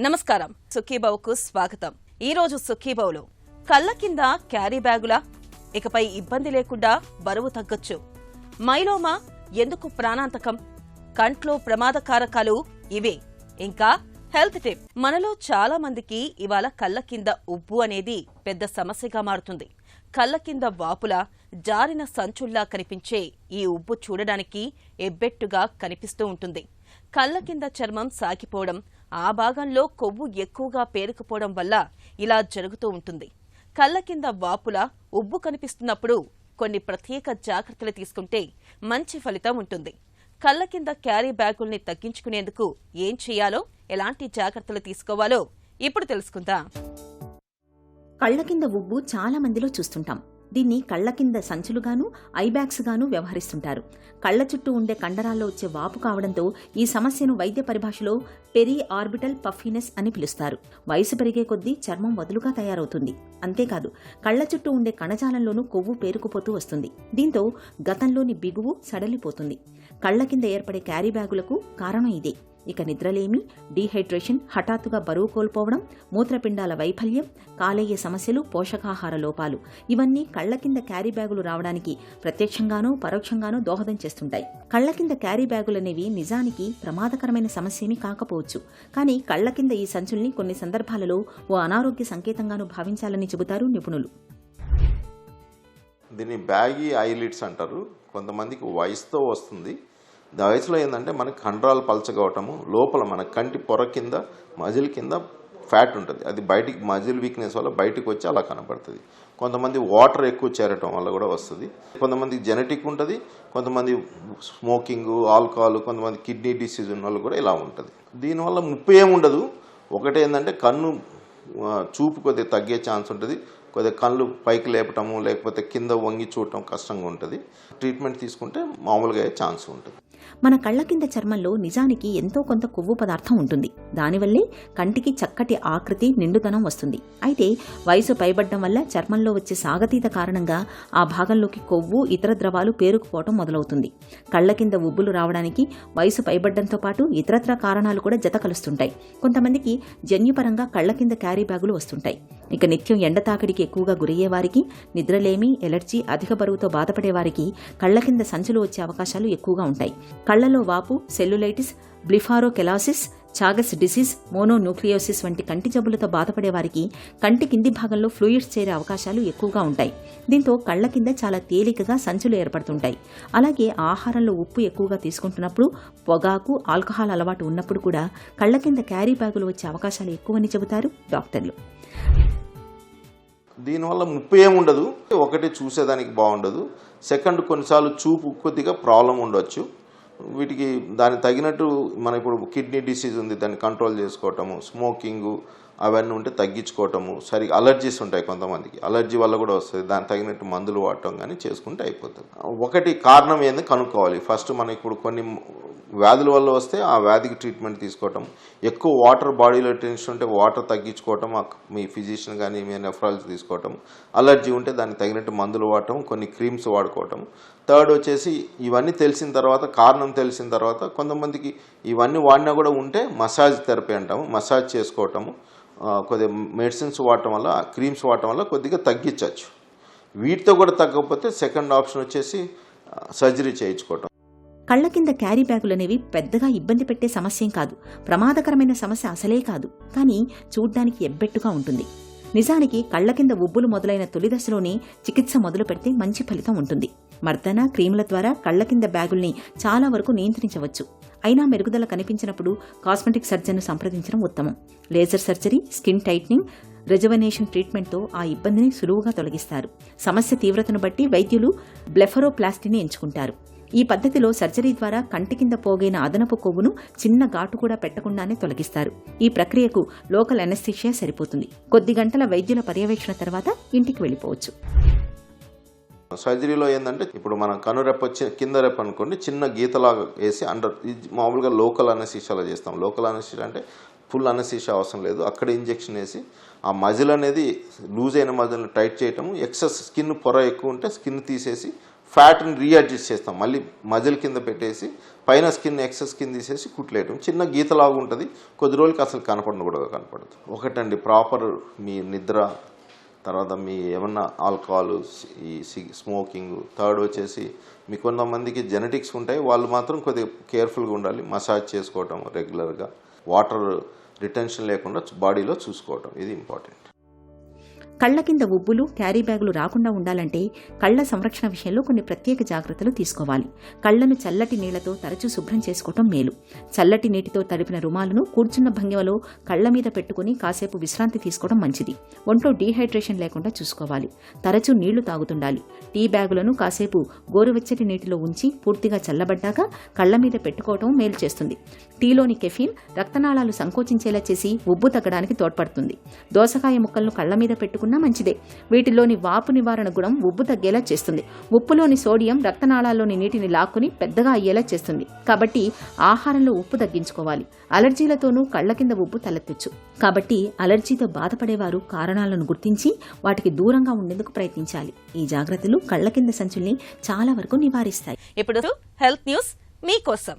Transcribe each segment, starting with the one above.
నమస్కారం సుఖీబావుకు స్వాగతం. ఈ రోజు సుఖీబావులో కళ్ళ కింద క్యారీ బ్యాగులా, ఇకపై ఇబ్బంది లేకుండా బరువు తగ్గొచ్చు. మైలోమా ఎందుకు ప్రాణాంతకం, కంట్లో ప్రమాదకారకాలు ఇవే. ఇంకా హెల్త్ టిప్. మనలో చాలా మందికి ఇవాళ కళ్ళ కింద ఉబ్బు అనేది పెద్ద సమస్యగా మారుతుంది. కళ్ళ కింద వాపులా, జారిన సంచుల్లా కనిపించే ఈ ఉబ్బు చూడడానికి ఎబ్బెట్టుగా కనిపిస్తూ ఉంటుంది. కళ్ళ కింద చర్మం సాగిపోవడం, ఆ భాగంలో కొవ్వు ఎక్కువగా పేరుకుపోవడం వల్ల ఇలా జరుగుతూ ఉంటుంది. కళ్ళ కింద వాపులా, ఉబ్బు కనిపిస్తున్నప్పుడు కొన్ని ప్రత్యేక జాగ్రత్తలు తీసుకుంటే మంచి ఫలితం ఉంటుంది. కళ్ళ కింద క్యారీ బ్యాగుల్ని తగ్గించుకునేందుకు ఏం చేయాలో, ఎలాంటి జాగ్రత్తలు తీసుకోవాలో ఇప్పుడు తెలుసుకుందాం. కళ్ల కింద ఉబ్బు చాలా మందిలో చూస్తుంటాం. దీన్ని కళ్ల కింద సంచులుగాను, ఐబ్యాగ్స్ గాను వ్యవహరిస్తుంటారు. కళ్ల చుట్టూ ఉండే కండరాల్లో వచ్చే వాపు కావడంతో ఈ సమస్యను వైద్య పరిభాషలో పెరి ఆర్బిటల్ పఫీనెస్ అని పిలుస్తారు. వయసు పెరిగే కొద్దీ చర్మం వదులుగా తయారవుతుంది. అంతేకాదు, కళ్ల చుట్టూ ఉండే కణజాలంలోనూ కొవ్వు పేరుకుపోతూ వస్తుంది. దీంతో గతంలోని బిగువు సడలిపోతుంది. కళ్ల కింద ఏర్పడే క్యారీ బ్యాగులకు కారణం ఇదే. ఇక నిద్రలేమి, డీహైడ్రేషన్, హఠాత్తుగా బరువు కోల్పోవడం, మూత్రపిండాల వైఫల్యం, కాలేయ సమస్యలు, పోషకాహార లోపాలు ఇవన్నీ కళ్ల కింద క్యారీ బ్యాగులు రావడానికి ప్రత్యక్షంగానూ పరోక్షంగానూ దోహదం చేస్తుంటాయి. కళ్ల కింద క్యారీ బ్యాగులనేవి నిజానికి ప్రమాదకరమైన సమస్యేమీ కాకపోవచ్చు. కానీ కళ్ల కింద ఈ సంచుల్ని కొన్ని సందర్భాలలో ఓ అనారోగ్య సంకేతంగానూ భావించాలని చెబుతారు నిపుణులు. దీన్ని బ్యాగీ ఐలిడ్స్ అంటారు. కొంతమందికి వయసుతో వస్తుంది. వయసులో ఏంటంటే మనకి కండరాలు పలచగవటము, లోపల మన కంటి పొర కింద మజిల్ కింద ఫ్యాట్ ఉంటుంది. అది బయటికి మజిల్ వీక్నెస్ వల్ల బయటకు వచ్చి అలా కనపడుతుంది. కొంతమంది వాటర్ ఎక్కువ చేరటం వల్ల కూడా వస్తుంది. కొంతమందికి జెనెటిక్ ఉంటుంది, కొంతమంది స్మోకింగ్, ఆల్కహాల్, కొంతమంది కిడ్నీ డిసీజ్ ఉన్న వాళ్ళు కూడా ఇలా ఉంటుంది. దీనివల్ల ముప్పు ఏముండదు. ఒకటి ఏంటంటే కన్ను చూపు కొద్దిగా తగ్గే ఛాన్స్ ఉంటుంది. కొద్దిగా కళ్ళు పైకి లేపటము, లేకపోతే కింద వంగి చూడటం కష్టంగా ఉంటుంది. ట్రీట్మెంట్ తీసుకుంటే మామూలుగా అయ్యే ఛాన్స్ ఉంటుంది. మన కళ్ల కింద చర్మంలో నిజానికి ఎంతో కొంత కొవ్వు పదార్థం ఉంటుంది. దానివల్లే కంటికి చక్కటి ఆకృతి, నిండుదనం వస్తుంది. అయితే వయసు పైబడ్డం వల్ల చర్మంలో వచ్చే సాగతీత కారణంగా ఆ భాగంలోకి కొవ్వు, ఇతర ద్రవాలు పేరుకుపోవటం మొదలవుతుంది. కళ్ల కింద ఉబ్బులు రావడానికి వయసు పైబడ్డంతో పాటు ఇతరత్ర కారణాలు కూడా జత కలుస్తుంటాయి. కొంతమందికి జన్యుపరంగా కళ్ల కింద క్యారీ బ్యాగులు వస్తుంటాయి. ఇక నిత్యం ఎండ తాకిడికి ఎక్కువగా గురయ్యే వారికి, నిద్రలేమి, ఎలర్జీ, అధిక బరువుతో బాధపడేవారికి కళ్ల కింద సంచులు వచ్చే అవకాశాలు ఎక్కువగా ఉంటాయి. కళ్లలో వాపు, సెల్యులైటిస్, బ్లిఫారోకెలాసిస్, చాగస్ డిసీజ్, మోనోన్యూక్లియోసిస్ వంటి కంటి జబ్బులతో బాధపడే వారికి కంటి కింది భాగంలో ఫ్లూయిడ్స్ చేరే అవకాశాలు ఎక్కువగా ఉంటాయి. దీంతో కళ్ల కింద చాలా తేలికగా సంచులు ఏర్పడుతుంటాయి. అలాగే ఆహారంలో ఉప్పు ఎక్కువగా తీసుకుంటున్నప్పుడు, పొగాకు, ఆల్కహాల్ అలవాటు ఉన్నప్పుడు కూడా కళ్ల కింద క్యారీ బ్యాగులు వచ్చే అవకాశాలు ఎక్కువని చెబుతారు డాక్టర్లు. దీనివల్ల ముప్పు ఏముండదు. ఒకటి చూసేదానికి బాగుండదు. సెకండ్, కొన్నిసార్లు చూపు కొద్దిగా ప్రాబ్లం ఉండొచ్చు. వీటికి దానికి తగినట్టు మన ఇప్పుడు కిడ్నీ డిసీజ్ ఉంది, దాన్ని కంట్రోల్ చేసుకోవటము, స్మోకింగ్ అవన్నీ ఉంటే తగ్గించుకోవటము, సరిగా అలర్జీస్ ఉంటాయి కొంతమందికి, అలర్జీ వల్ల కూడా వస్తుంది. దానికి తగినట్టు మందులు వాడటం కానీ చేసుకుంటే అయిపోతుంది. ఒకటి కారణం ఏంది కనుక్కోవాలి. ఫస్ట్ మనం ఇప్పుడు కొన్ని వ్యాధుల వల్ల వస్తే ఆ వ్యాధికి ట్రీట్మెంట్ తీసుకోవటం, ఎక్కువ వాటర్ బాడీలో టెన్షన్ ఉంటే వాటర్ తగ్గించుకోవటం, మీ ఫిజిషియన్ కానీ మీ నెఫ్రాలజీ తీసుకోవటం, అలర్జీ ఉంటే దానికి తగినట్టు మందులు వాడటం, కొన్ని క్రీమ్స్ వాడుకోవటం. థర్డ్ వచ్చేసి ఇవన్నీ తెలిసిన తర్వాత, కారణం తెలిసిన తర్వాత కొంతమందికి ఇవన్నీ వాడినా కూడా ఉంటే మసాజ్ థెరపీ అంటాము, మసాజ్ చేసుకోవటము, కొద్దిగా మెడిసిన్స్ వాడటం వల్ల, క్రీమ్స్ వాడటం వల్ల కొద్దిగా తగ్గించవచ్చు. వీటితో కూడా తగ్గకపోతే సెకండ్ ఆప్షన్ వచ్చేసి సర్జరీ చేయించుకోవటం. కళ్ల కింద క్యారీ బ్యాగులనేవి పెద్దగా ఇబ్బంది పెట్టే సమస్యేం కాదు. ప్రమాదకరమైన సమస్య అసలే కాదు. కానీ చూడ్డానికి ఎబ్బెట్టుగా ఉంటుంది. నిజానికి కళ్ల కింద ఉబ్బులు మొదలైన తొలి దశలోనే చికిత్స మొదలు పెడితే మంచి ఫలితం ఉంటుంది. మర్దన, క్రీముల ద్వారా కళ్ల కింద బ్యాగుల్ని చాలా వరకు నియంత్రించవచ్చు. అయినా మెరుగుదల కనిపించినప్పుడు కాస్మెటిక్ సర్జన్ను సంప్రదించడం ఉత్తమం. లేజర్ సర్జరీ, స్కిన్ టైట్నింగ్, రెజువనేషన్ ట్రీట్మెంట్తో ఆ ఇబ్బందిని సులువుగా తొలగిస్తారు. సమస్య తీవ్రతను బట్టి వైద్యులు బ్లెఫరోప్లాస్టీని ఎంచుకుంటారు. ఈ పద్ధతిలో సర్జరీ ద్వారా కంటి కింద పోగైన అదనపు కొవ్వును చిన్న ఘాటు కూడా పెట్టకుండానే తొలగిస్తారు. ఈ ప్రక్రియకు లోకల్ అనెస్థీషియా సరిపోతుంది. కొద్ది గంటల వైద్యుల పర్యవేక్షణ తర్వాత ఇంటికి వెళ్లిపోవచ్చు. సర్జరీలో ఏంటంటే ఇప్పుడు మనం కనురెప్ప కింద రెప్ప అనుకోండి, చిన్న గీతలాగా వేసి మామూలుగా లోకల్ అనెస్థీషియాలో చేస్తాం. లోకల్ అనెస్థీషియా అంటే ఫుల్ అనెస్థీషియా అవసరం లేదు. అక్కడ ఇంజెక్షన్ వేసి ఆ మజిల్ అనేది లూజ్ అయిన మజిల్ని టైట్ చేయటము, ఎక్సెస్ స్కిన్ పొర ఎక్కువ ఉంటే స్కిన్ తీసేసి ఫ్యాట్ని రీఅడ్జస్ట్ చేస్తాం, మళ్ళీ మజిల్ కింద పెట్టేసి పైన స్కిన్ ఎక్సెస్ స్కిన్ తీసేసి కుట్లేయటం. చిన్న గీతలాగా ఉంటుంది, కొద్ది రోజులకి అసలు కూడా కనపడదు. ఒకటండి, ప్రాపర్ మీ నిద్ర, తర్వాత మీ ఏమన్నా ఆల్కహాల్, ఈ స్మోకింగ్. థర్డ్ వచ్చేసి మీ కొంతమందికి జెనెటిక్స్ ఉంటాయి, వాళ్ళు మాత్రం కొద్దిగా కేర్ఫుల్గా ఉండాలి. మసాజ్ చేసుకోవటం రెగ్యులర్గా, వాటర్ రిటెన్షన్ లేకుండా బాడీలో చూసుకోవటం, ఇది ఇంపార్టెంట్. కళ్ల కింద ఉబ్బులు, క్యారీ బ్యాగులు రాకుండా ఉండాలంటే కళ్ల సంరక్షణ విషయంలో కొన్ని ప్రత్యేక జాగ్రత్తలు తీసుకోవాలి. కళ్లను చల్లటి నీళ్లతో తరచూ శుభ్రం చేసుకోవటం మేలు. చల్లటి నీటితో తడిపిన రుమాలను కూర్చున్న భంగిమలో కళ్ల మీద పెట్టుకుని కాసేపు విశ్రాంతి తీసుకోవడం మంచిది. ఒంట్లో డీహైడ్రేషన్ లేకుండా చూసుకోవాలి. తరచూ నీళ్లు తాగుతుండాలి. టీ బ్యాగులను కాసేపు గోరువెచ్చటి నీటిలో ఉంచి పూర్తిగా చల్లబడ్డాక కళ్ల మీద పెట్టుకోవటం మేలు చేస్తుంది. టీలోని కెఫీన్ రక్తనాళాలు సంకోచించేలా చేసి ఉబ్బు తగ్గడానికి తోడ్పడుతుంది. దోసకాయ ముక్కలను కళ్ల మీద పెట్టుకున్నా మంచిదే. వీటిలోని వాపు నివారణ గుణం ఉబ్బు తగ్గేలా చేస్తుంది. ఉప్పులోని సోడియం రక్తనాళాల్లోని నీటిని లాక్కుని పెద్దగా అయ్యేలా చేస్తుంది. కాబట్టి ఆహారంలో ఉప్పు తగ్గించుకోవాలి. అలర్జీలతోనూ కళ్ల కింద ఉబ్బు తలెత్తొచ్చు. కాబట్టి అలర్జీతో బాధపడేవారు కారణాలను గుర్తించి వాటికి దూరంగా ఉండేందుకు ప్రయత్నించాలి. ఈ జాగ్రత్తలు కళ్ల కింద సంచుల్ని చాలా వరకు నివారిస్తాయి. ఇప్పుడు హెల్త్ న్యూస్ మీకోసం.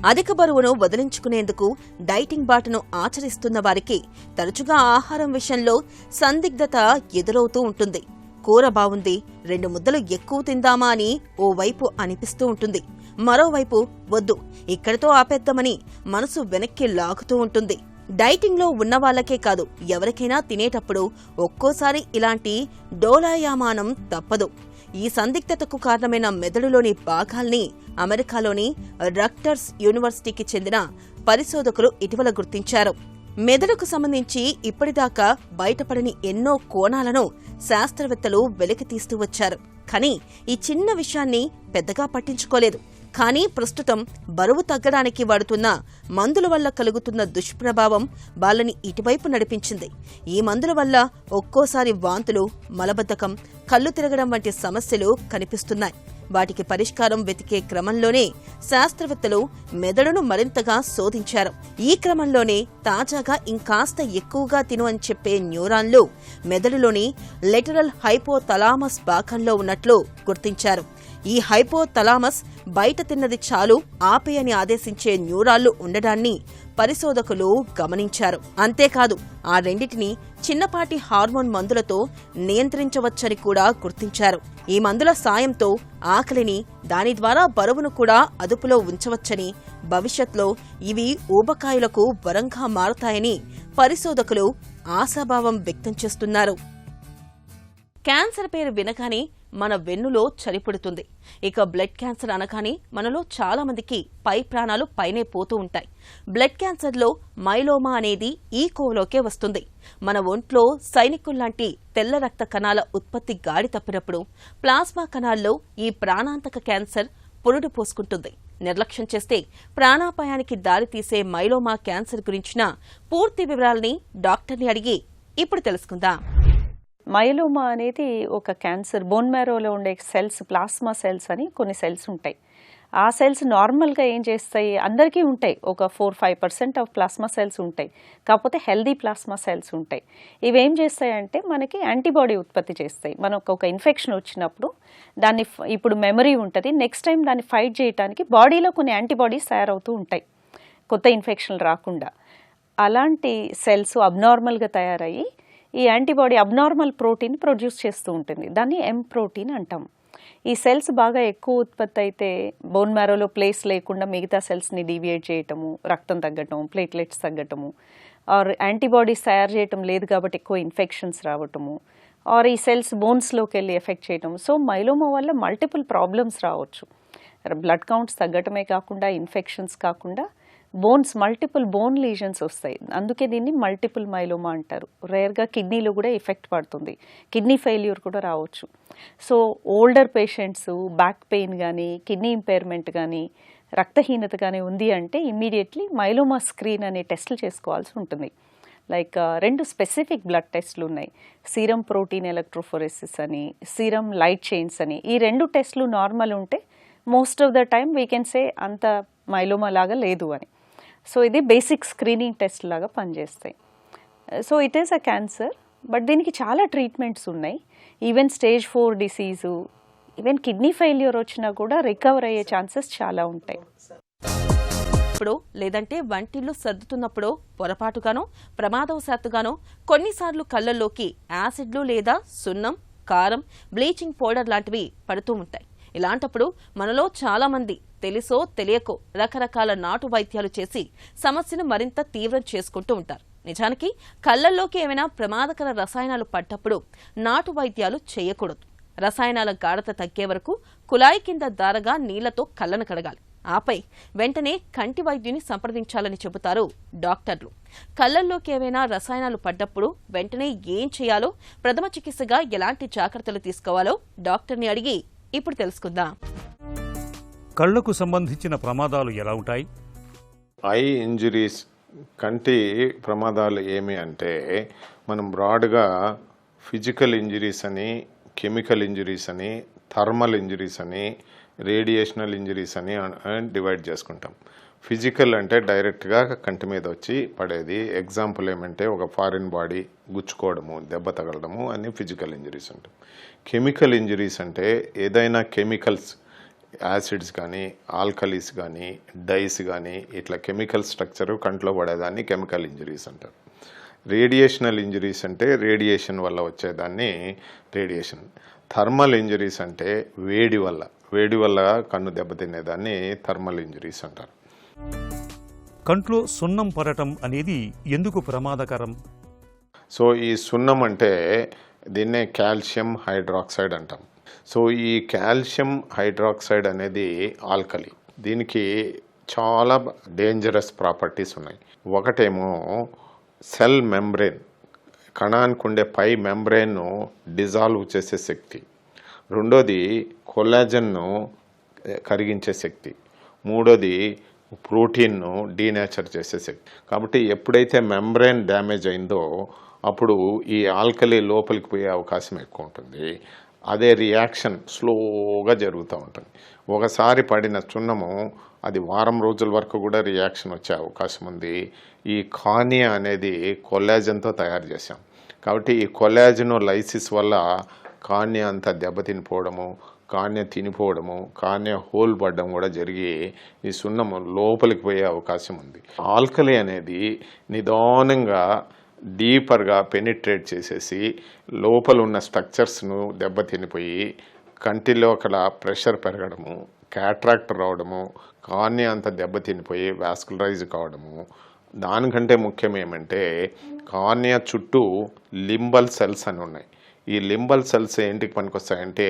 అధిక బరువును వదిలించుకునేందుకు డైటింగ్ బాటను ఆచరిస్తున్న వారికి తరచుగా ఆహారం విషయంలో సందిగ్ధత ఎదురవుతూ ఉంటుంది. కూర బావుంది, 2 ముద్దలు ఎక్కువ తిందామా అని ఓవైపు అనిపిస్తూ ఉంటుంది. మరోవైపు వద్దు, ఇక్కడితో ఆపేద్దామని మనసు వెనక్కి లాగుతూ ఉంటుంది. డైటింగ్లో ఉన్న వాళ్ళకే కాదు, ఎవరికైనా తినేటప్పుడు ఒక్కోసారి ఇలాంటి డోలాయామానం తప్పదు. ఈ సందిగ్ధతకు కారణమైన మెదడులోని భాగాల్ని అమెరికాలోని రక్టర్స్ యూనివర్సిటీకి చెందిన పరిశోధకులు ఇటీవల గుర్తించారు. మెదడుకు సంబంధించి ఇప్పటిదాకా బయటపడని ఎన్నో కోణాలను శాస్త్రవేత్తలు వెలికితీస్తూ వచ్చారు. కానీ ఈ చిన్న విషయాన్ని పెద్దగా పట్టించుకోలేదు. కానీ ప్రస్తుతం బరువు తగ్గడానికి వాడుతున్న మందుల వల్ల కలుగుతున్న దుష్ప్రభావం వాళ్ళని ఇటువైపు నడిపించింది. ఈ మందుల వల్ల ఒక్కోసారి వాంతులు, మలబద్ధకం, కళ్ళు తిరగడం వంటి సమస్యలు కనిపిస్తున్నాయి. వాటికి పరిష్కారం వెతికే క్రమంలోనే శాస్త్రవేత్తలు మెదడును మరింతగా శోధించారు. ఈ క్రమంలోనే తాజాగా ఇంకాస్త ఎక్కువగా తిను అని చెప్పే న్యూరాన్లు మెదడులోని లేటరల్ హైపోథలామస్ భాగంలో ఉన్నట్లు గుర్తించారు. ఈ హైపోథలామస్ బయట తిన్నది చాలు ఆపేయని ఆదేశించే న్యూరాన్లు ఉండడాన్ని పరిశోధకులు గమనించారు. అంతేకాదు, ఆ రెండిటిని చిన్నపాటి హార్మోన్ మందులతో నియంత్రించవచ్చని కూడా గుర్తించారు. ఈ మందుల సాయంతో ఆకలిని, దాని ద్వారా బరువును కూడా అదుపులో ఉంచవచ్చని, భవిష్యత్లో ఇవి ఊబకాయులకు వరంగా మారతాయని పరిశోధకులు ఆశాభావం వ్యక్తం చేస్తున్నారు. క్యాన్సర్ పేరు వినగానే మన వెన్నులో చలిపుడుతుంది. ఇక బ్లడ్ క్యాన్సర్ అనగానే మనలో చాలా మందికి పై ప్రాణాలు పైనే పోతూ ఉంటాయి. బ్లడ్ క్యాన్సర్లో మైలోమా అనేది ఈ కోవలోకే వస్తుంది. మన ఒంట్లో సైనికుల్లాంటి తెల్ల రక్త కణాల ఉత్పత్తి గాడి తప్పినప్పుడు ప్లాస్మా కణాల్లో ఈ ప్రాణాంతక క్యాన్సర్ పురుడు పోసుకుంటుంది. నిర్లక్ష్యం చేస్తే ప్రాణాపాయానికి దారితీసే మైలోమా క్యాన్సర్ గురించిన పూర్తి వివరాలని డాక్టర్ని అడిగి ఇప్పుడు తెలుసుకుందాం. మైలోమా అనేది ఒక క్యాన్సర్. బోన్ మ్యారోలో ఉండే సెల్స్, ప్లాస్మా సెల్స్ అని కొన్ని సెల్స్ ఉంటాయి. ఆ సెల్స్ నార్మల్గా ఏం చేస్తాయి, అందరికీ ఉంటాయి, ఒక 4-5% ఆఫ్ ప్లాస్మా సెల్స్ ఉంటాయి. కాకపోతే హెల్దీ ప్లాస్మా సెల్స్ ఉంటాయి. ఇవి ఏం చేస్తాయంటే మనకి యాంటీబాడీ ఉత్పత్తి చేస్తాయి. మనకు ఒక ఇన్ఫెక్షన్ వచ్చినప్పుడు దాన్ని, ఇప్పుడు మెమరీ ఉంటుంది, నెక్స్ట్ టైం దాన్ని ఫైట్ చేయడానికి బాడీలో కొన్ని యాంటీబాడీస్ తయారవుతూ ఉంటాయి కొత్త ఇన్ఫెక్షన్లు రాకుండా. అలాంటి సెల్స్ అబ్నార్మల్గా తయారయ్యి ఈ యాంటీబాడీ అబ్నార్మల్ ప్రోటీన్ ప్రొడ్యూస్ చేస్తూ ఉంటుంది. దాన్ని ఎం ప్రోటీన్ అంటాం. ఈ సెల్స్ బాగా ఎక్కువ ఉత్పత్తి అయితే బోన్ మ్యారోలో ప్లేస్ లేకుండా మిగతా సెల్స్ని డీవియేట్ చేయటము, రక్తం తగ్గటము, ప్లేట్లెట్స్ తగ్గటము, ఆర్ యాంటీబాడీస్ తయారు చేయటం లేదు కాబట్టి ఎక్కువ ఇన్ఫెక్షన్స్ రావటము, ఆర్ ఈ సెల్స్ బోన్స్లోకి వెళ్ళి ఎఫెక్ట్ చేయటం. సో మైలోమా వల్ల మల్టిపుల్ ప్రాబ్లమ్స్ రావచ్చు. బ్లడ్ కౌంట్స్ తగ్గటమే కాకుండా, ఇన్ఫెక్షన్స్ కాకుండా బోన్స్, మల్టిపుల్ బోన్ లీజన్స్ వస్తాయి. అందుకే దీన్ని మల్టిపుల్ మైలోమా అంటారు. రేర్గా కిడ్నీలో కూడా ఎఫెక్ట్ పడుతుంది, కిడ్నీ ఫెయిల్యూర్ కూడా రావచ్చు. So older patients back pain కానీ, కిడ్నీ ఇంపైర్మెంట్ కానీ, రక్తహీనత కానీ ఉంది అంటే ఇమ్మీడియట్లీ మైలోమా స్క్రీన్ అనే టెస్టులు చేసుకోవాల్సి ఉంటుంది. లైక్ 2 స్పెసిఫిక్ బ్లడ్ టెస్టులు ఉన్నాయి, సీరం ప్రోటీన్ ఎలక్ట్రోఫోరెసిస్ అని, సీరం లైట్ చైన్స్ అని. ఈ 2 టెస్టులు నార్మల్ ఉంటే most of the time we can say అంత మైలోమా లాగా లేదు అని. సో ఇది బేసిక్ స్క్రీనింగ్ టెస్ట్ లాగా పనిచేస్తాయి. So it is a cancer. But దీనికి చాలా ట్రీట్మెంట్స్ ఉన్నాయి. Even stage 4 disease, even kidney failure వచ్చినా కూడా రికవర్ అయ్యే ఛాన్సెస్ చాలా ఉంటాయి. ఇప్పుడు లేదంటే వంటిల్లు సర్దుతున్నప్పుడు పొరపాటుగానో ప్రమాదవశాత్తుగానో కొన్నిసార్లు కళ్ళల్లోకి యాసిడ్లు లేదా సున్నం, కారం, బ్లీచింగ్ పౌడర్ లాంటివి పడుతూ ఉంటాయి. ఇలాంటప్పుడు మనలో చాలా మంది తెలుసో తెలియకో రకరకాల నాటు వైద్యాలు చేసి సమస్యను మరింత తీవ్రం చేసుకుంటూ ఉంటారు. నిజానికి కళ్ళల్లోకి ఏమైనా ప్రమాదకర రసాయనాలు పడ్డప్పుడు నాటు వైద్యాలు చేయకూడదు. రసాయనాల గాఢత తగ్గే వరకు కుళాయి కింద దారగా నీళ్లతో కళ్ళను కడగాలి. ఆపై వెంటనే కంటి వైద్యుని సంప్రదించాలని చెబుతారు డాక్టర్లు. కళ్ళల్లోకి ఏమైనా రసాయనాలు పడ్డప్పుడు వెంటనే ఏం చేయాలో, ప్రథమ చికిత్సగా ఎలాంటి జాగ్రత్తలు తీసుకోవాలో డాక్టర్ని అడిగి ఇప్పుడు తెలుసుకుందాం. కళ్లకు సంబంధించిన ప్రమాదాలు ఎలా ఉంటాయి? ఐ ఇంజరీస్, కంటి ప్రమాదాలు ఏమి అంటే మనం బ్రాడ్గా ఫిజికల్ ఇంజరీస్ అని, కెమికల్ ఇంజరీస్ అని, థర్మల్ ఇంజరీస్ అని, రేడియేషనల్ ఇంజరీస్ అని డివైడ్ చేసుకుంటాం. ఫిజికల్ అంటే డైరెక్ట్గా కంటి మీద వచ్చి పడేది. ఎగ్జాంపుల్ ఏమంటే ఒక ఫారిన్ బాడీ గుచ్చుకోవడము, దెబ్బ తగలడము అని ఫిజికల్ ఇంజరీస్ అంటాం. కెమికల్ ఇంజరీస్ అంటే ఏదైనా కెమికల్స్, యాసిడ్స్ కానీ, ఆల్కలీస్ కానీ, డైస్ కానీ, ఇట్లా కెమికల్ స్ట్రక్చరు కంట్లో పడేదాన్ని కెమికల్ ఇంజరీస్ అంటారు. రేడియేషనల్ ఇంజరీస్ అంటే రేడియేషన్ వల్ల వచ్చేదాన్ని రేడియేషన్. థర్మల్ ఇంజరీస్ అంటే వేడి వల్ల కన్ను దెబ్బతినేదాన్ని థర్మల్ ఇంజరీస్ అంటారు. కంట్లో సున్నం పడటం అనేది ఎందుకు ప్రమాదకరం? సో ఈ సున్నం అంటే దీన్నే కాల్షియం హైడ్రాక్సైడ్ అంటాం. సో ఈ కాల్షియం హైడ్రాక్సైడ్ అనేది ఆల్కలీ. దీనికి చాలా డేంజరస్ ప్రాపర్టీస్ ఉన్నాయి. ఒకటేమో సెల్ మెంబ్రెయిన్, కణానికి ఉండే పై మెంబ్రెయిన్ను డిజాల్వ్ చేసే శక్తి. రెండోది కొల్లాజన్ను కరిగించే శక్తి. మూడోది ప్రోటీన్ను డీనేచర్ చేసే శక్తి. కాబట్టి ఎప్పుడైతే మెంబ్రెయిన్ డ్యామేజ్ అయిందో అప్పుడు ఈ ఆల్కలీ లోపలికి పోయే అవకాశం ఎక్కువ ఉంటుంది. అదే రియాక్షన్ స్లోగా జరుగుతూ ఉంటుంది. ఒకసారి పడిన చున్నము అది వారం రోజుల వరకు కూడా రియాక్షన్ వచ్చే అవకాశం ఉంది. ఈ కార్నియా అనేది కొల్లాజన్తో తయారు చేశాం. కాబట్టి ఈ కొల్లాజెనోలైసిస్ వల్ల కార్నియా అంతా దెబ్బతినిపోవడము, కార్నియా తినిపోవడము, కార్నియా హోల్ పడడం కూడా జరిగి ఈ సున్నము లోపలికి పోయే అవకాశం ఉంది. ఆల్కలీ అనేది నిదానంగా డీపర్గా పెనిట్రేట్ చేసేసి లోపల ఉన్న స్ట్రక్చర్స్ను దెబ్బతినిపోయి కంటిలో అక్కడ ప్రెషర్ పెరగడము, క్యాట్రాక్ట్ రావడము, కార్నియా అంతా దెబ్బతినిపోయి వాస్కులరైజ్ కావడము. దానికంటే ముఖ్యం ఏమంటే కార్నియా చుట్టూ లింబల్ సెల్స్ అని ఉన్నాయి. ఈ లింబల్ సెల్స్ ఏంటికి పనికొస్తాయంటే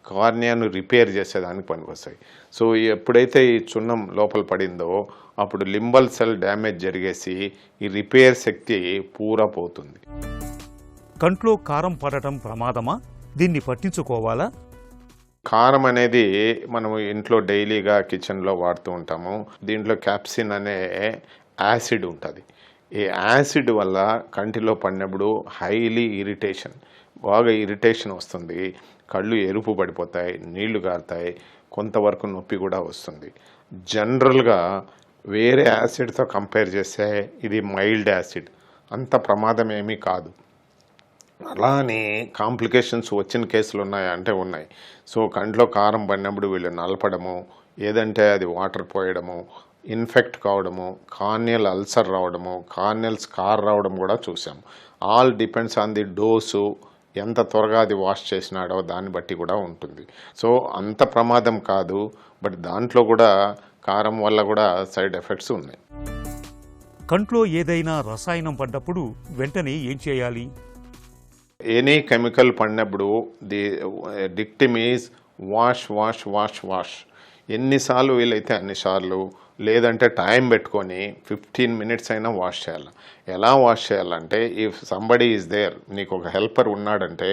కార్నియాను రిపేర్ చేసేదానికి పనికొస్తాయి. సో ఎప్పుడైతే ఈ చున్నం లోపల పడిందో అప్పుడు లింబల్ సెల్ డ్యామేజ్ జరిగేసి ఈ రిపేర్ శక్తి పూరా పోతుంది. కంట్లో కారం పడటం ప్రమాదమా? దీన్ని పట్టించుకోవాలా? కారం అనేది మనం ఇంట్లో డైలీగా కిచెన్లో వాడుతూ ఉంటాము. దీంట్లో క్యాప్సిన్ అనే యాసిడ్ ఉంటుంది. ఈ యాసిడ్ వల్ల కంటిలో పడినప్పుడు హైలీ ఇరిటేషన్, బాగా ఇరిటేషన్ వస్తుంది. కళ్ళు ఎరుపు పడిపోతాయి, నీళ్లు గారుతాయి, కొంతవరకు నొప్పి కూడా వస్తుంది. జనరల్గా వేరే యాసిడ్తో కంపేర్ చేస్తే ఇది మైల్డ్ యాసిడ్, అంత ప్రమాదం ఏమీ కాదు. అలానే కాంప్లికేషన్స్ వచ్చిన కేసులు ఉన్నాయా అంటే ఉన్నాయి. సో కంట్లో కారం పడినప్పుడు వీళ్ళు నలపడము, ఏదంటే అది వాటర్ పోయడము, ఇన్ఫెక్ట్ కావడము, కార్నియల్ అల్సర్ రావడము, కార్నియల్ స్కార్ రావడం కూడా చూసాం. All depends on the dose, ఎంత త్వరగా అది వాష్ చేసినాడో దాన్ని బట్టి కూడా ఉంటుంది. సో అంత ప్రమాదం కాదు, బట్ దాంట్లో కూడా కారం వల్ల కూడా సైడ్ ఎఫెక్ట్స్ ఉన్నాయి. కంట్లో ఏదైనా రసాయనం పడ్డప్పుడు వెంటనే ఏం చేయాలి? ఎనీ కెమికల్ పడినప్పుడు the victim is wash wash wash wash. ఎన్నిసార్లు వీలైతే అన్నిసార్లు, లేదంటే టైం పెట్టుకొని 15 minutes అయినా వాష్ చేయాలి. ఎలా వాష్ చేయాలంటే ఇఫ్ సంబడీ ఈజ్ దేర్, నీకు ఒక హెల్పర్ ఉన్నాడంటే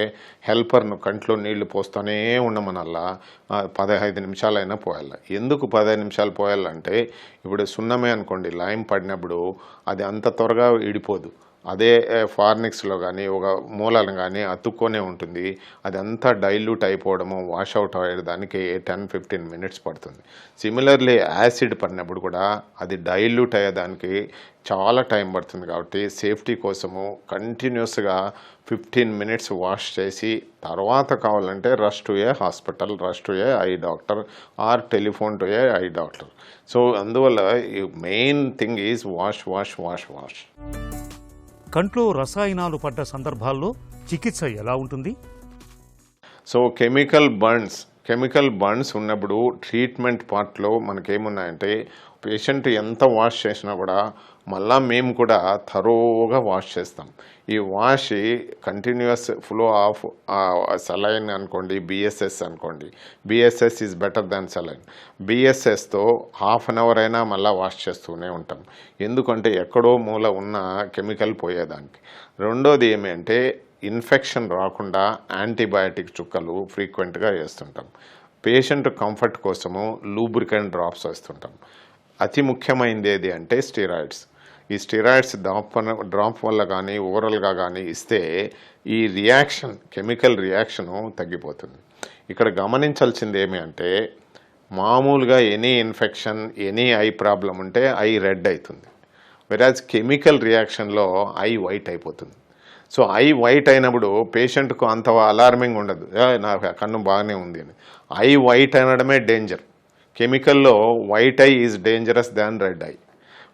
హెల్పర్ను కంట్లో నీళ్లు పోస్తూనే ఉండమనల్లా 15 నిమిషాలైనా పోయాలి. ఎందుకు 15 నిమిషాలు పోయాలంటే ఇప్పుడు సున్నమే అనుకోండి, లైమ్ పడినప్పుడు అది అంత త్వరగా ఇడిపోదు. అదే ఫార్నిక్స్లో కానీ ఒక మూలను కానీ అతుక్కొనే ఉంటుంది. అదంతా డైల్యూట్ అయిపోవడము, వాష్ అవుట్ అయ్యేదానికి 10-15 మినిట్స్ పడుతుంది. సిమిలర్లీ యాసిడ్ పడినప్పుడు కూడా అది డైల్యూట్ అయ్యేదానికి చాలా టైం పడుతుంది. కాబట్టి సేఫ్టీ కోసము కంటిన్యూస్గా 15 మినిట్స్ వాష్ చేసి తర్వాత కావాలంటే rush to a hospital, rush to a eye doctor or telephone to a eye doctor. So అందువల్ల main thing is wash wash wash wash. కంట్లో రసాయనాలు పడ్డ సందర్భాల్లో చికిత్స ఎలా ఉంటుంది? సో కెమికల్ బర్న్స్ ఉన్నప్పుడు ట్రీట్మెంట్ పార్ట్లో మనకేమున్నాయంటే పేషెంట్ ఎంత వాష్ చేసినా కూడా మళ్ళా మేము కూడా థరోగా వాష్ చేస్తాం. ఈ wash continuous flow of saline అనుకోండి, బిఎస్ఎస్ అనుకోండి, BSS is better than saline. బిఎస్ఎస్తో హాఫ్ అన్ అవర్ అయినా మళ్ళీ వాష్ చేస్తూనే ఉంటాం. ఎందుకంటే ఎక్కడో మూల ఉన్న కెమికల్ పోయేదానికి. రెండోది ఏమంటే ఇన్ఫెక్షన్ రాకుండా యాంటీబయాటిక్ చుక్కలు ఫ్రీక్వెంట్గా వేస్తుంటాం. పేషెంట్ కంఫర్ట్ కోసము లూబ్రికెంట్ డ్రాప్స్ వేస్తుంటాం. అతి ముఖ్యమైనది ఏది అంటే స్టెరాయిడ్స్. ఈ స్టెరాయిడ్స్ డ్రాప్ వల్ల కానీ ఓరల్గా కానీ ఇస్తే ఈ రియాక్షన్, కెమికల్ రియాక్షను తగ్గిపోతుంది. ఇక్కడ గమనించాల్సింది ఏమి అంటే మామూలుగా any infection, any eye problem ఉంటే ఐ రెడ్ అవుతుంది. వెరాజ్ కెమికల్ రియాక్షన్లో ఐ వైట్ అయిపోతుంది. సో ఐ వైట్ అయినప్పుడు పేషెంట్కు అంత అలార్మింగ్ ఉండదు, నా కన్ను బాగానే ఉంది అని. ఐ వైట్ అనడమే డేంజర్. కెమికల్లో white eye is dangerous than red eye.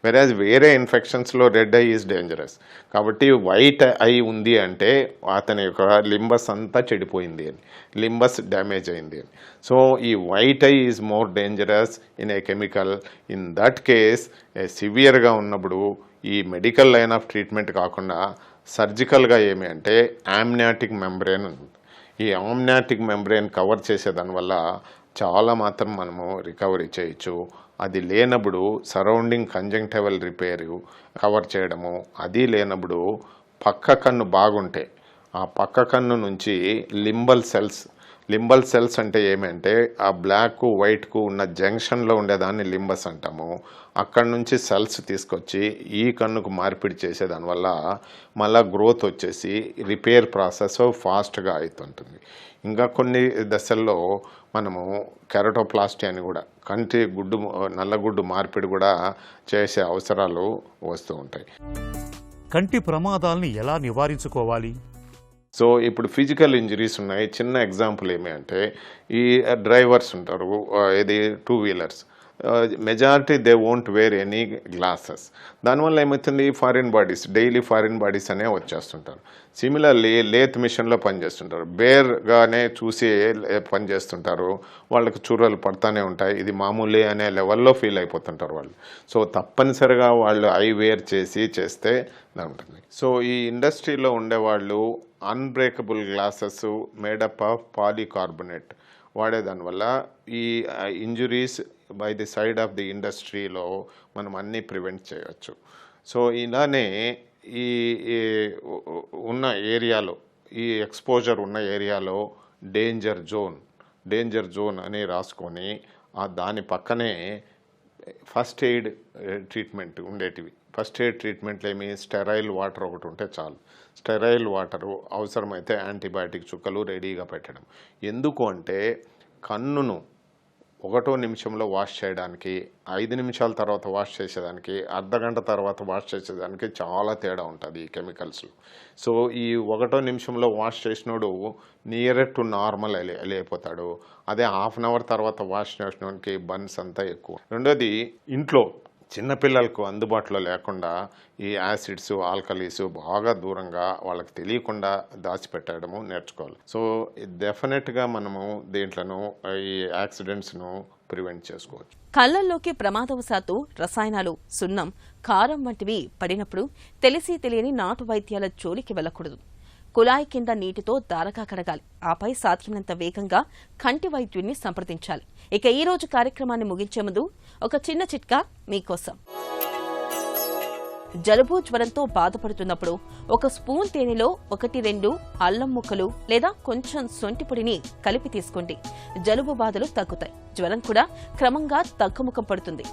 Whereas వేరే ఇన్ఫెక్షన్స్లో రెడ్ ఐ ఈజ్ డేంజరస్. కాబట్టి వైట్ ఐ ఉంది అంటే అతని యొక్క లింబస్ అంతా చెడిపోయింది అని, లింబస్ డ్యామేజ్ అయింది అని. సో ఈ white eye is more dangerous in a chemical. In that case సివియర్గా ఉన్నప్పుడు ఈ మెడికల్ లైన్ ఆఫ్ ట్రీట్మెంట్ కాకుండా సర్జికల్గా ఏమి అంటే ఆమ్నియాటిక్ మెంబ్రెయిన్ ఉంది. ఈ ఆమ్నియాటిక్ మెంబ్రెయిన్ కవర్ చేసేదానివల్ల చాలా మాత్రం మనము రికవరీ చేయొచ్చు. అది లేనప్పుడు సరౌండింగ్ కంజంక్టివల్ రిపేర్ కవర్ చేయడము, అది లేనప్పుడు పక్క కన్ను బాగుంటే ఆ పక్క కన్ను నుంచి లింబల్ సెల్స్ అంటే ఏమంటే ఆ బ్లాక్ వైట్కు ఉన్న జంక్షన్లో ఉండేదాన్ని లింబస్ అంటాము. అక్కడి నుంచి సెల్స్ తీసుకొచ్చి ఈ కన్నుకు మార్పిడి చేసేదానివల్ల మళ్ళీ గ్రోత్ వచ్చేసి రిపేర్ ప్రాసెస్ ఫాస్ట్గా అవుతుంటుంది. ఇంకా కొన్ని దశల్లో మనము కెరటోప్లాస్టీ అని కూడా కంటి గుడ్డు, నల్లగుడ్డు మార్పిడి కూడా చేసే అవసరాలు వస్తూ ఉంటాయి. కంటి ప్రమాదాలని ఎలా నివారించుకోవాలి? సో ఇప్పుడు ఫిజికల్ ఇంజరీస్ ఉన్నాయి. చిన్న ఎగ్జాంపుల్ ఏమి అంటే ఈ డ్రైవర్స్ ఉంటారు, ఇది 2 wheelers, majority they won't wear any glasses. దానివల్ల ఏమవుతుంది, డైలీ ఫారిన్ బాడీస్ అనే వచ్చేస్తుంటారు. సిమిలర్లీ లేత్ మిషన్లో పనిచేస్తుంటారు, బేర్గానే చూసి పనిచేస్తుంటారు, వాళ్ళకి చుర్రలు పడతానే ఉంటాయి. ఇది మామూలే అనే లెవెల్లో ఫీల్ అయిపోతుంటారు వాళ్ళు. సో తప్పనిసరిగా వాళ్ళు ఐ వేర్ చేస్తే ఉంటుంది. సో ఈ ఇండస్ట్రీలో ఉండేవాళ్ళు unbreakable glasses made up of polycarbonate వాడేదానివల్ల ఈ injuries by the side of the ఇండస్ట్రీలో మనం అన్నీ ప్రివెంట్ చేయవచ్చు. సో ఇలానే ఈ ఉన్న ఏరియాలో, ఈ ఎక్స్పోజర్ ఉన్న ఏరియాలో డేంజర్ జోన్ అని రాసుకొని దాని పక్కనే ఫస్ట్ ఎయిడ్ ట్రీట్మెంట్ ఉండేటివి. ఫస్ట్ ఎయిడ్ ట్రీట్మెంట్లు ఏమి, స్టెరైల్ వాటర్ ఒకటి ఉంటే చాలు. స్టెరైల్ వాటరు, అవసరమైతే యాంటీబయాటిక్ చుక్కలు రెడీగా పెట్టడం. ఎందుకు అంటే కన్నును 1 నిమిషంలో వాష్ చేయడానికి, 5 నిమిషాల తర్వాత వాష్ చేసేదానికి, అర్ధగంట తర్వాత వాష్ చేసేదానికి చాలా తేడా ఉంటుంది ఈ కెమికల్స్లో. సో ఈ 1 నిమిషంలో వాష్ చేసినోడు నియర్ టు నార్మల్ అయిపోతాడు. అదే హాఫ్ అన్ అవర్ తర్వాత వాష్ చేసినోడికి బర్న్స్ అంతా ఎక్కువ. రెండోది, ఇంట్లో చిన్నపిల్లలకు అందుబాటులో లేకుండా ఈ యాసిడ్స్, ఆల్కలీస్ బాగా దూరంగా వాళ్ళకి తెలియకుండా దాచిపెట్టడము నేర్చుకోవాలి. సో డెఫినెట్గా మనము దీంట్లను ఈ యాక్సిడెంట్స్ను ప్రివెంట్ చేసుకోవచ్చు. కళ్లల్లోకి ప్రమాదవశాత్తు రసాయనాలు, సున్నం, కారం వంటివి పడినప్పుడు తెలిసి తెలియని నాటు వైద్యాల జోలికి వెళ్లకూడదు. కుళాయి కింద నీటితో దారగా కడగాలి. ఆపై సాధ్యమైనంత వేగంగా కంటి వైద్యుడిని సంప్రదించాలి. ఇక ఈ రోజు కార్యక్రమాన్ని ముగించే ముందు ఒక చిన్న చిట్కా మీకోసం. జలుబు, జ్వరంతో బాధపడుతున్నప్పుడు 1 స్పూన్ తేనెలో 1-2 అల్లం ముక్కలు లేదా కొంచెం సొంటి పొడిని కలిపి తీసుకోండి. జలుబు బాధలు తగ్గుతాయి. జ్వరం కూడా క్రమంగా తగ్గుముఖం పడుతుంది.